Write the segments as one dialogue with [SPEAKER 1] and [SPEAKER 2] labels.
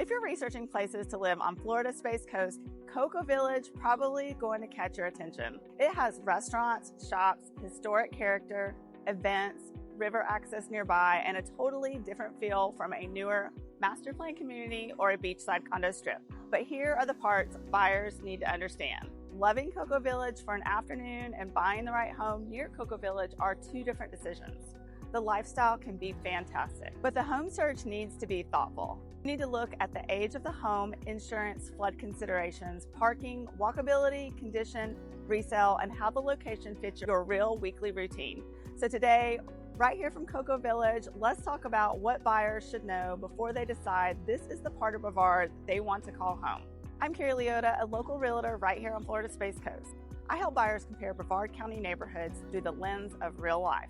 [SPEAKER 1] If you're researching places to live on Florida's Space Coast, Cocoa Village probably going to catch your attention. It has restaurants, shops, historic character, events, river access nearby, and a totally different feel from a newer master plan community or a beachside condo strip. But here are the parts buyers need to understand. Loving Cocoa Village for an afternoon and buying the right home near Cocoa Village are two different decisions. The lifestyle can be fantastic, but the home search needs to be thoughtful. You need to look at the age of the home, insurance, flood considerations, parking, walkability, condition, resale, and how the location fits your real weekly routine. So today, right here from Cocoa Village, let's talk about what buyers should know before they decide this is the part of Brevard they want to call home. I'm Carrie Liotta, a local realtor right here on Florida's Space Coast. I help buyers compare Brevard County neighborhoods through the lens of real life.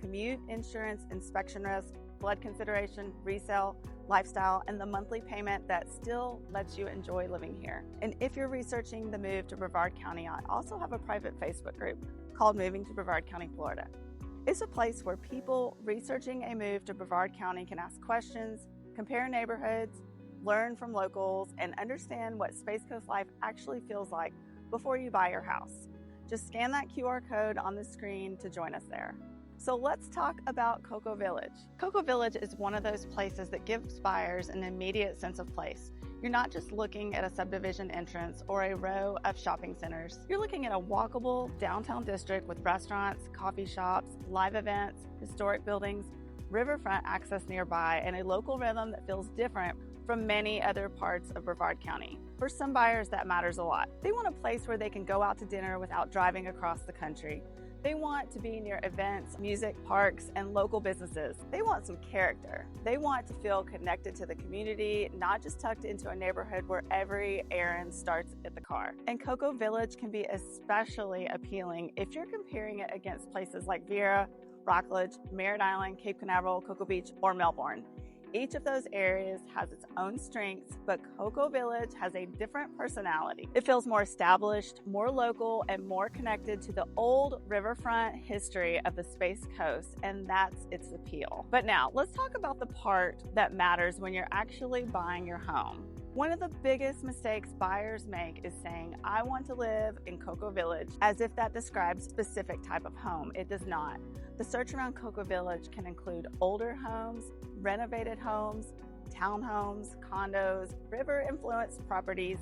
[SPEAKER 1] Commute, insurance, inspection risk, flood consideration, resale, lifestyle, and the monthly payment that still lets you enjoy living here. And if you're researching the move to Brevard County, I also have a private Facebook group called Moving to Brevard County, Florida. It's a place where people researching a move to Brevard County can ask questions, compare neighborhoods, learn from locals, and understand what Space Coast life actually feels like before you buy your house. Just scan that QR code on the screen to join us there. So let's talk about Cocoa Village. Cocoa Village is one of those places that gives buyers an immediate sense of place. You're not just looking at a subdivision entrance or a row of shopping centers. You're looking at a walkable downtown district with restaurants, coffee shops, live events, historic buildings, riverfront access nearby, and a local rhythm that feels different from many other parts of Brevard County. For some buyers, that matters a lot. They want a place where they can go out to dinner without driving across the country. They want to be near events, music, parks, and local businesses. They want some character. They want to feel connected to the community, not just tucked into a neighborhood where every errand starts at the car. And Cocoa Village can be especially appealing if you're comparing it against places like Viera, Rockledge, Merritt Island, Cape Canaveral, Cocoa Beach, or Melbourne. Each of those areas has its own strengths, but Cocoa Village has a different personality. It feels more established, more local, and more connected to the old riverfront history of the Space Coast, and that's its appeal. But now, let's talk about the part that matters when you're actually buying your home. One of the biggest mistakes buyers make is saying, I want to live in Cocoa Village, as if that describes a specific type of home. It does not. The search around Cocoa Village can include older homes, renovated homes, townhomes, condos, river-influenced properties,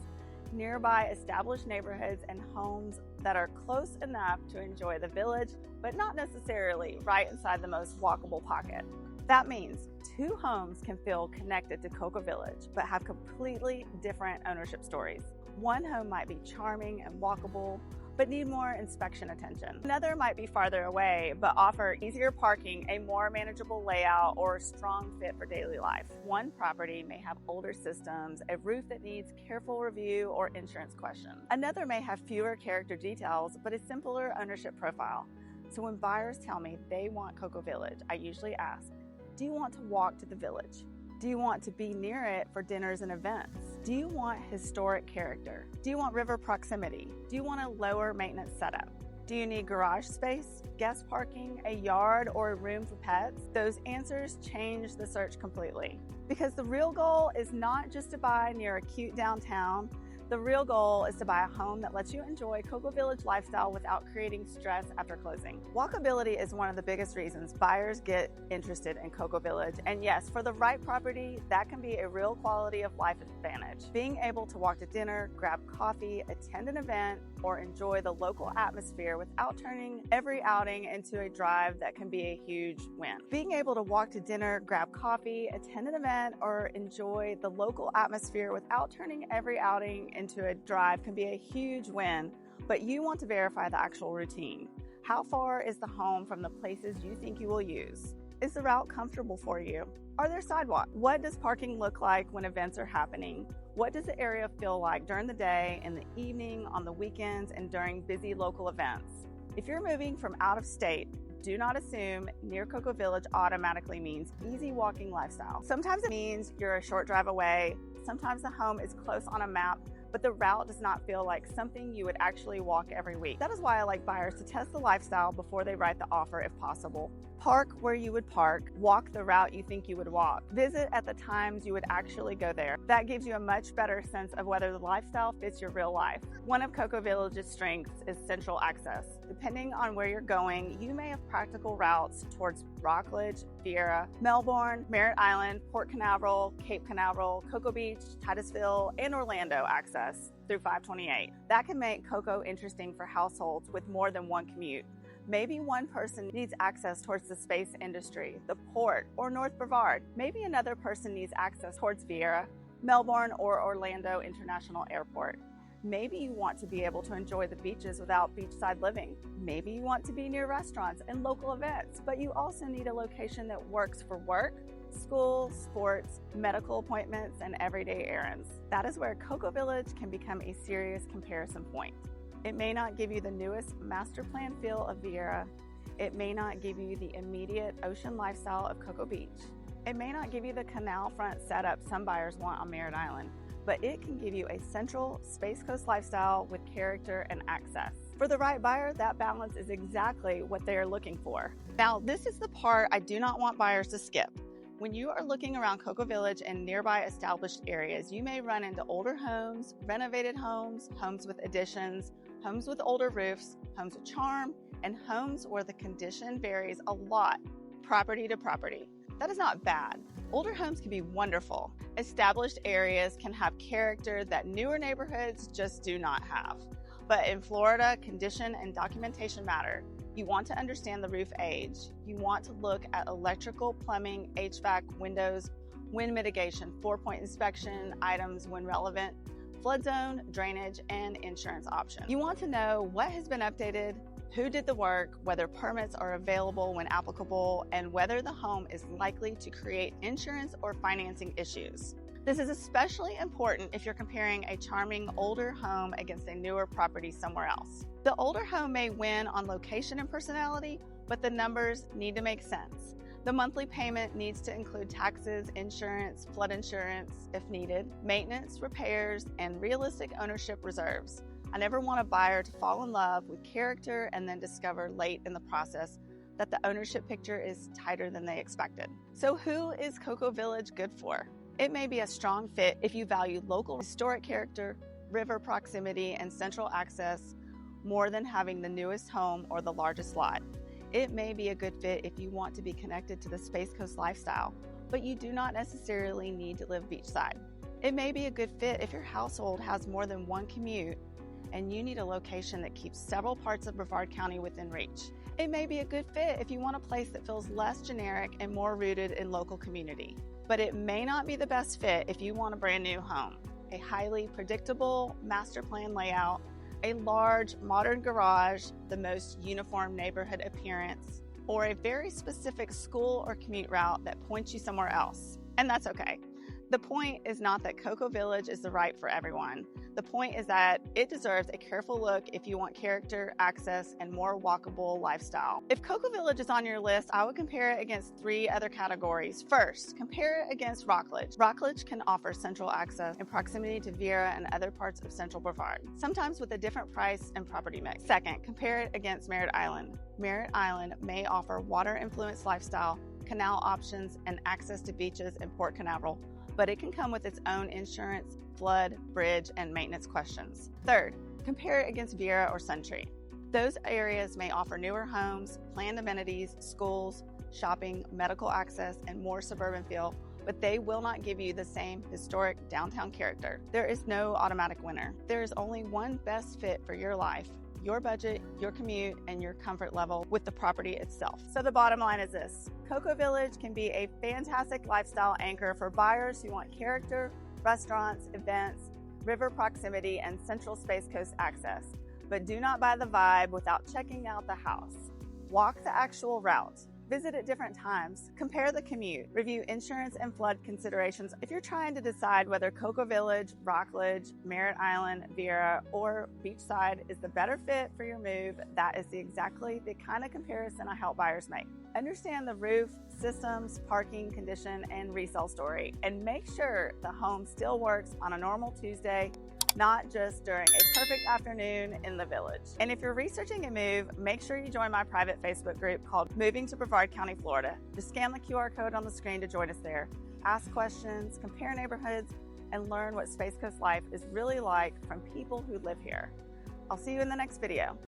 [SPEAKER 1] nearby established neighborhoods, and homes that are close enough to enjoy the village, but not necessarily right inside the most walkable pocket. That means two homes can feel connected to Cocoa Village, but have completely different ownership stories. One home might be charming and walkable, but need more inspection attention. Another might be farther away, but offer easier parking, a more manageable layout, or a strong fit for daily life. One property may have older systems, a roof that needs careful review or insurance questions. Another may have fewer character details, but a simpler ownership profile. So when buyers tell me they want Cocoa Village, I usually ask, do you want to walk to the village? Do you want to be near it for dinners and events? Do you want historic character? Do you want river proximity? Do you want a lower maintenance setup? Do you need garage space, guest parking, a yard, or a room for pets? Those answers change the search completely. Because the real goal is not just to buy near a cute downtown. The real goal is to buy a home that lets you enjoy Cocoa Village lifestyle without creating stress after closing. Walkability is one of the biggest reasons buyers get interested in Cocoa Village. And yes, for the right property, that can be a real quality of life advantage. Being able to walk to dinner, grab coffee, attend an event, or enjoy the local atmosphere without turning every outing into a drive that can be a huge win. Being able to walk to dinner, grab coffee, attend an event, or enjoy the local atmosphere without turning every outing into a drive can be a huge win, but you want to verify the actual routine. How far is the home from the places you think you will use? Is the route comfortable for you? Are there sidewalks? What does parking look like when events are happening? What does the area feel like during the day, in the evening, on the weekends, and during busy local events? If you're moving from out of state, do not assume near Cocoa Village automatically means easy walking lifestyle. Sometimes it means you're a short drive away. Sometimes the home is close on a map, but the route does not feel like something you would actually walk every week. That is why I like buyers to test the lifestyle before they write the offer if possible. Park where you would park, walk the route you think you would walk, visit at the times you would actually go there. That gives you a much better sense of whether the lifestyle fits your real life. One of Cocoa Village's strengths is central access. Depending on where you're going, you may have practical routes towards Rockledge, Viera, Melbourne, Merritt Island, Port Canaveral, Cape Canaveral, Cocoa Beach, Titusville, and Orlando access through 528. That can make Cocoa interesting for households with more than one commute. Maybe one person needs access towards the space industry, the port, or North Brevard. Maybe another person needs access towards Viera, Melbourne, or Orlando International Airport. Maybe you want to be able to enjoy the beaches without beachside living. Maybe you want to be near restaurants and local events, but you also need a location that works for work, school, sports, medical appointments, and everyday errands. That is where Cocoa Village can become a serious comparison point. It may not give you the newest master plan feel of Viera. It may not give you the immediate ocean lifestyle of Cocoa Beach. It may not give you the canal front setup some buyers want on Merritt Island, but it can give you a central Space Coast lifestyle with character and access. For the right buyer, that balance is exactly what they are looking for. Now, this is the part I do not want buyers to skip. When you are looking around Cocoa Village and nearby established areas, you may run into older homes, renovated homes, homes with additions, homes with older roofs, homes with charm, and homes where the condition varies a lot, property to property. That is not bad. Older homes can be wonderful. Established areas can have character that newer neighborhoods just do not have. But in Florida, condition and documentation matter. You want to understand the roof age. You want to look at electrical, plumbing, HVAC, windows, wind mitigation, 4-point inspection items when relevant, flood zone, drainage, and insurance options. You want to know what has been updated, who did the work, whether permits are available when applicable, and whether the home is likely to create insurance or financing issues. This is especially important if you're comparing a charming older home against a newer property somewhere else. The older home may win on location and personality, but the numbers need to make sense. The monthly payment needs to include taxes, insurance, flood insurance if needed, maintenance, repairs, and realistic ownership reserves. I never want a buyer to fall in love with character and then discover late in the process that the ownership picture is tighter than they expected. So who is Cocoa Village good for? It may be a strong fit if you value local historic character, river proximity, and central access more than having the newest home or the largest lot. It may be a good fit if you want to be connected to the Space Coast lifestyle, but you do not necessarily need to live beachside. It may be a good fit if your household has more than one commute and you need a location that keeps several parts of Brevard County within reach. It may be a good fit if you want a place that feels less generic and more rooted in local community. But it may not be the best fit if you want a brand new home, a highly predictable master plan layout, a large modern garage, the most uniform neighborhood appearance, or a very specific school or commute route that points you somewhere else. And that's okay. The point is not that Cocoa Village is the right for everyone. The point is that it deserves a careful look if you want character, access, and more walkable lifestyle. If Cocoa Village is on your list, I would compare it against 3 other categories. First, compare it against Rockledge. Rockledge can offer central access and proximity to Viera and other parts of Central Brevard, sometimes with a different price and property mix. Second, compare it against Merritt Island. Merritt Island may offer water-influenced lifestyle, canal options, and access to beaches in Port Canaveral, but it can come with its own insurance, flood, bridge, and maintenance questions. Third, compare it against Viera or Suntree. Those areas may offer newer homes, planned amenities, schools, shopping, medical access, and more suburban feel, but they will not give you the same historic downtown character. There is no automatic winner. There is only one best fit for your life, your budget, your commute, and your comfort level with the property itself. So the bottom line is this: Cocoa Village can be a fantastic lifestyle anchor for buyers who want character, restaurants, events, river proximity, and central Space Coast access. But do not buy the vibe without checking out the house. Walk the actual route. Visit at different times. Compare the commute. Review insurance and flood considerations. If you're trying to decide whether Cocoa Village, Rockledge, Merritt Island, Viera, or beachside is the better fit for your move, that is exactly the kind of comparison I help buyers make. Understand the roof, systems, parking condition, and resale story, and make sure the home still works on a normal Tuesday, not just during a perfect afternoon in the village. And if you're researching a move, make sure you join my private Facebook group called Moving to Brevard County, Florida. Just scan the QR code on the screen to join us there. Ask questions, compare neighborhoods, and learn what Space Coast life is really like from people who live here. I'll see you in the next video.